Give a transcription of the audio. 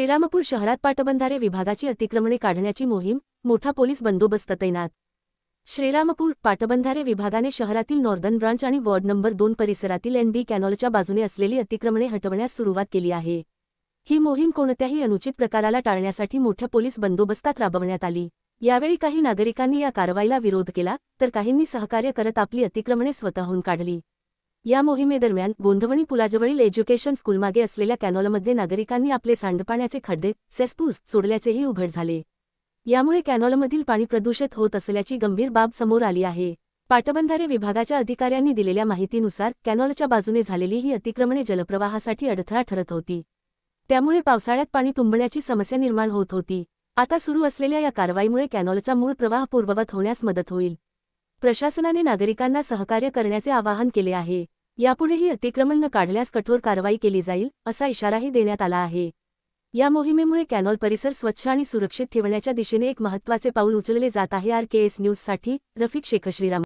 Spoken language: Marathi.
श्रीरामपूर शहरात पाटबंधारे विभागाची अतिक्रमणे काढण्याची मोहीम, मोठा पोलीस बंदोबस्त तैनात। श्रीरामपूर पाटबंधारे विभागाने शहरातील नॉर्दर्न ब्रांच आणि वॉर्ड नंबर 2 परिसरातील एनबी कॅनॉलच्या बाजूने असलेली अतिक्रमणे हटवण्यास सुरुवात केली आहे। ही मोहीम कोणत्याही अनुचित प्रकाराला टाळण्यासाठी मोठ्या पोलीस बंदोबस्तात राबवण्यात आली। यावेळी काही नागरिकांनी या कारवाईला विरोध केला, तर काहींनी सहकार्य करत आपली अतिक्रमणे स्वतःहून काढली। या मोहिमेदरम्यान गोंधवणी पुलाजवळील एज्युकेशन स्कूलमागे असलेल्या कॅनॉलमध्ये नागरिकांनी आपले सांडपाण्याचे खड्डे, सेसपूस सोडल्याचेही उघड झाले। यामुळे कॅनॉलमधील पाणी प्रदूषित होत असल्याची गंभीर बाब समोर आली आहे। पाटबंधारे विभागाच्या अधिकाऱ्यांनी दिलेल्या माहितीनुसार कॅनॉलच्या बाजूने झालेली ही अतिक्रमणे जलप्रवाहासाठी अडथळा ठरत होती। त्यामुळे पावसाळ्यात पाणी तुंबण्याची समस्या निर्माण होत होती। आता सुरू असलेल्या या कारवाईमुळे कॅनॉलचा मूळ प्रवाह पूर्ववत होण्यास मदत होईल। प्रशासनाने नागरिकांना सहकार्य करण्याचे आवाहन केले आहे। यापुढेही अतिक्रमण न काढल्यास कठोर कारवाई केली जाईल, असा इशाराही देण्यात आला आहे। या मोहिमेमुळे कॅनॉल परिसर स्वच्छ आणि सुरक्षित ठेवण्याच्या दिशेने एक महत्त्वाचे पाऊल उचलले जात आहे। RKS न्यूजसाठी रफिक शेख, श्रीराम।